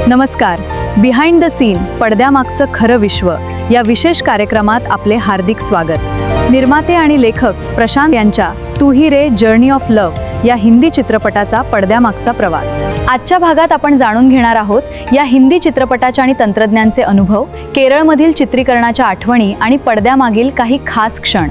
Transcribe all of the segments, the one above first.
नमस्कार. Behind the scene, पडद्यामागचं खरं विश्व या विशेष कार्यक्रमात आपले हार्दिक स्वागत. निर्माते आणि लेखक प्रशांत यांच्या तू ही रे जर्नी ऑफ लव्ह या हिंदी चित्रपटाचा पडद्यामागचा प्रवास. आजच्या भागात आपण जाणून घेणार आहोत या हिंदी चित्रपटाचे आणि तंत्रज्ञानचे अनुभव, केरळमधील चित्रीकरणाच्या आठवणी आणि पडद्यामागील काही खास क्षण.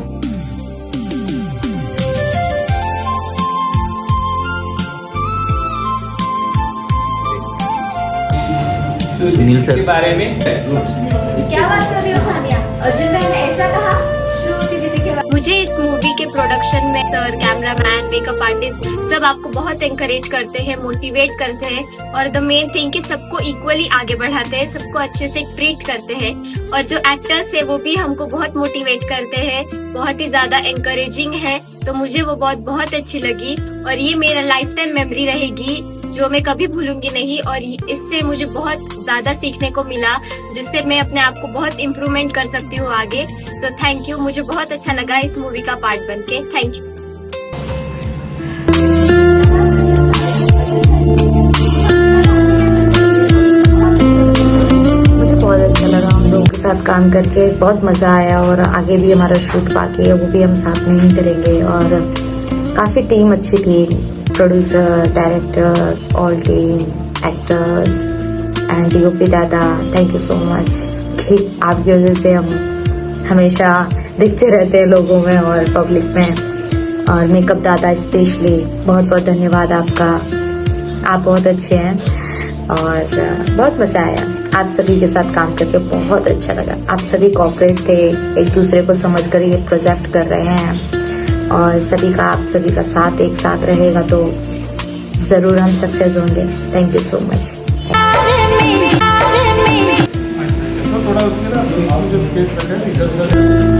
सुनील सर के बारे में क्या बात कर रही हो सानिया? अर्जुन भाई ने ऐसा कहा? श्रुति दीदी के बारे मुझे इस मूवी के प्रोडक्शन में सर, कैमरामैन, मेकअप आर्टिस्ट सब आपको बहुत एनकरेज करते हैं, मोटिवेट करते हैं और द मेन थिंग कि सबको इक्वली आगे बढ़ाते हैं, सबको अच्छे से ट्रीट करते हैं और जो एक्टर्स है वो भी हमको बहुत मोटिवेट करते हैं, बहुत ही ज्यादा एनकरेजिंग है. तो मुझे वो बहुत अच्छी लगी और ये मेरा लाइफ टाइम मेमोरी रहेगी जो मैं कभी भूलूंगी नहीं. और इससे मुझे बहुत ज्यादा सीखने को मिला जिससे मैं अपने आप को बहुत इम्प्रूवमेंट कर सकती हूँ आगे. सो थैंक यू, मुझे बहुत अच्छा लगा इस मूवी का पार्ट बनके. Thank you. मुझे बहुत अच्छा लगा हम लोगों के साथ काम करके, बहुत मज़ा आया और आगे भी हमारा शूट बाकी है वो भी हम साथ में ही करेंगे. और काफ़ी टीम अच्छी थी, producer, director, all team, actors and DOP दादा. थैंक यू सो मच कि आपकी वजह से हम हमेशा दिखते रहते हैं लोगों में और पब्लिक में. और मेकअप दादा स्पेशली बहुत बहुत धन्यवाद आपका, आप बहुत अच्छे हैं और बहुत मज़ा आया. आप सभी के साथ काम करके बहुत अच्छा लगा. आप सभी कोऑपरेट थे, एक दूसरे को समझ कर ये प्रोजेक्ट कर रहे हैं और आप सभी का साथ एक साथ रहेगा तो जरूर हम सक्सेस होंगे. Thank you so much. तो थोड़ा उसमें ना आपने जो स्पेस रखा है इधर उधर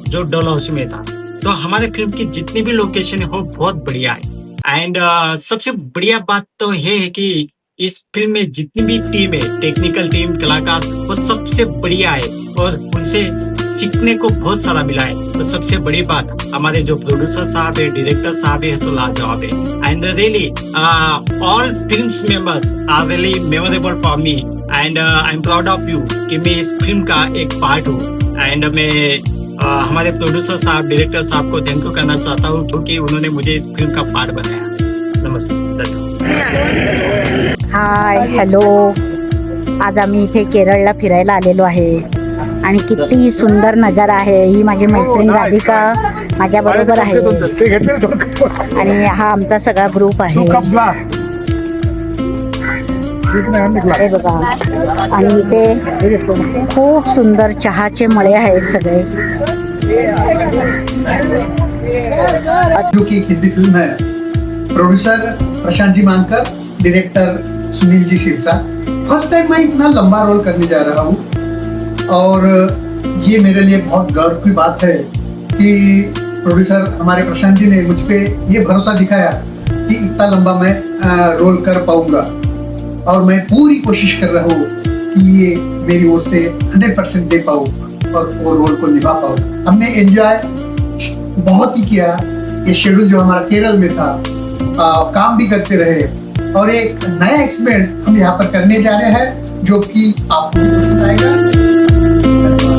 जो डलहौसी में था. तो हमारे फिल्म की जितनी भी लोकेशन है वो बहुत बढ़िया है. एंड सबसे बढ़िया बात तो ये है कि इस फिल्म में जितनी भी टीम है, टेक्निकल टीम, कलाकार, वो सबसे बढ़िया है और उनसे सीखने को बहुत सारा मिला है. तो सबसे बड़ी बात हमारे जो प्रोड्यूसर साहब है, डायरेक्टर साहब है तो लाजवाब है. And really all film members are really memorable for me and I am proud of you कि मैं इस फिल्म का एक पार्ट हूँ. एंड मैं हमारे प्रोड्यूसर साहब, डायरेक्टर साहब को थैंक यू करना चाहता हूँ क्योंकि उन्होंने मुझे इस फिल्म का पार्ट बनाया. नमस्ते. हाय, हॅलो. आज आम्ही इथे केरळला फिरायला आलेलो आहे आणि किती सुंदर नजारा आहे. ही माझी मैत्रीण राधिका माझ्या बरोबर आहे आणि हा आमचा सगळा ग्रुप आहे. अरे बघा, आणि इथे खूप सुंदर चहाचे मळे आहेत सगळे. जो की एक हिंदी फिल्म है, प्रोड्यूसर प्रशांत जी मानकर, director Sunil ji Sirsa. First time मैं इतना लंबा रोल करने जा रहा हूँ और ये मेरे लिए बहुत गर्व की बात है कि प्रोड्यूसर हमारे प्रशांत जी ने मुझ पे ये भरोसा दिखाया कि इतना लंबा मैं रोल कर पाऊंगा और मैं पूरी कोशिश कर रहा हूँ कि ये मेरी ओर से 100% दे पाऊँ और वो रोल को निभा पाऊँ। हमने एंजॉय बहुत ही किया। ये शेड्यूल जो हमारा केरल में था, काम भी करते रहे और एक नया एक्सपेरिमेंट हम यहाँ पर करने जा रहे हैं जो कि आपको भी पसंद आएगा। Thank you.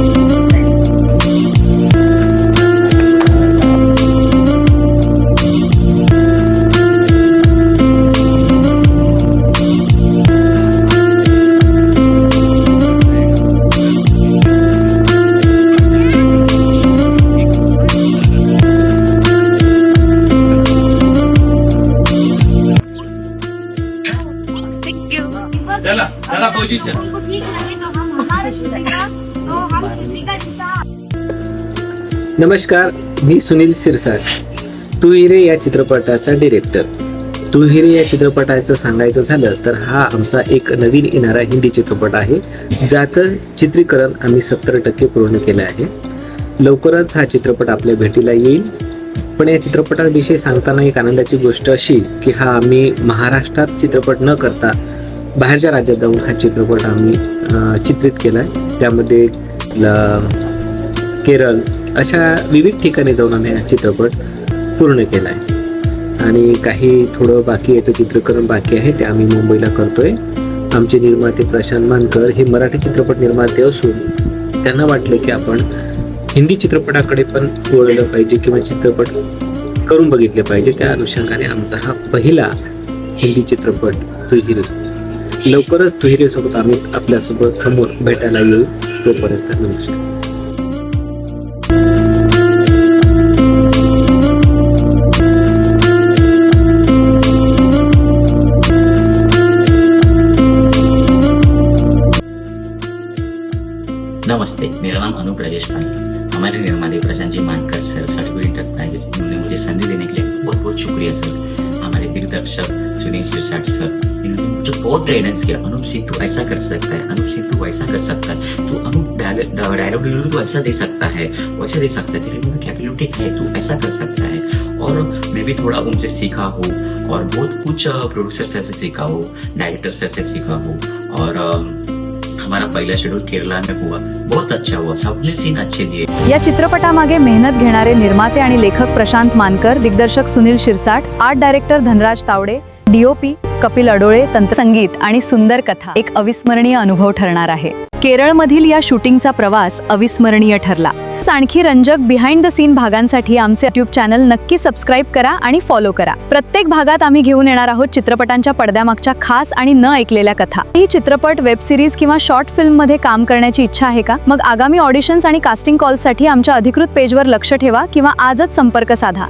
चला चला पोझिशन. हमको ठीक लगे तो हम हमारा शूटिंग तो हम किसी का जूता नमस्कार, मी सुनील सिरसाट, तू ही रे या चित्रपटाचा डिरेक्टर. तू ही रे या चित्रपटाचं सांगायचं झालं तर हा आमचा एक नवीन येणारा हिंदी चित्रपट आहे, ज्याचं चित्रीकरण आम्ही 70% पूर्ण केलं आहे. लवकरच हा चित्रपट आपल्या भेटीला येईल. पण या चित्रपटाविषयी सांगताना एक आनंदाची गोष्ट अशी की हा आम्ही महाराष्ट्रात चित्रपट न करता बाहेरच्या राज्यात जाऊन हा चित्रपट आम्ही चित्रित केला आहे. त्यामध्ये केरळ अशा विविध ठिकाणी जाऊन आम्ही हा चित्रपट पूर्ण केला आहे. आणि काही थोडं बाकी याचं चित्रीकरण बाकी आहे, ते आम्ही मुंबईला करतोय. आमचे निर्माते प्रशांत मानकर हे मराठी चित्रपट निर्माते असून त्यांना वाटलं की आपण हिंदी चित्रपटाकडे पण वळलं पाहिजे किंवा चित्रपट करून बघितले पाहिजे. त्या अनुषंगाने आमचा हा पहिला हिंदी चित्रपट तुहिरे. लवकरच तुहिरे सोबत आम्ही आपल्यासोबत समोर भेटायला येऊ. तोपर्यंत नमस्कार. नमस्ते, मेरा नाम अनूप राजेश पांडे. हमारे निर्माता प्रशांत जी मानकर सर, सड़गुड़ इंटरप्राइजेस, इन्होंने मुझे संधि देने के लिए बहुत बहुत शुक्रिया सर. हमारे दिग्दर्शक सुनील सिरसाट सर, इन्होंने मुझे बहुत गाइडेंस किया. अनूप सिंह तू ऐसा कर सकता है, अनूप सिंह तू वैसा कर सकता है, तू अनूप डायलॉग डिलीवरी तू ऐसा दे सकता है, वैसे दे सकता है, तेरे में कैपेबिलिटी है, तू ऐसा कर सकता है. और मैं भी थोड़ा उनसे सीखा हूँ और बहुत कुछ प्रोड्यूसर सर से सीखा हूँ, डायरेक्टर सर से सीखा हूँ. और हमारा पहिला शेड्यूल केरला में हुआ, बहुत अच्छा हुआ, सबने सीन अच्छे दिए. या चित्रपटामागे मेहनत घेणारे निर्माते आणि लेखक प्रशांत मानकर, दिग्दर्शक Sunil Shirsat, art director Dhanraj Tawde, DOP Kapil Adole, तंत्रसंगीत आणि सुंदर कथा एक अविस्मरणीय अनुभव ठरणार आहे. केरळमधील या शूटिंगचा प्रवास अविस्मरणीय ठरला. आणखी रंजक बिहाइंड द सीन भागांसाठी आमचे YouTube चॅनल नक्की सबस्क्राईब करा आणि फॉलो करा. प्रत्येक भागात आम्ही घेऊन येणार आहोत चित्रपटांच्या पडद्यामागच्या खास आणि न ऐकलेल्या कथा. ही चित्रपट, वेब सिरीज किंवा शॉर्ट फिल्म मध्ये काम करण्याची इच्छा आहे का? मग आगामी ऑडिशन्स आणि कास्टिंग कॉल्ससाठी आमच्या अधिकृत पेजवर लक्ष ठेवा किंवा आजच संपर्क साधा.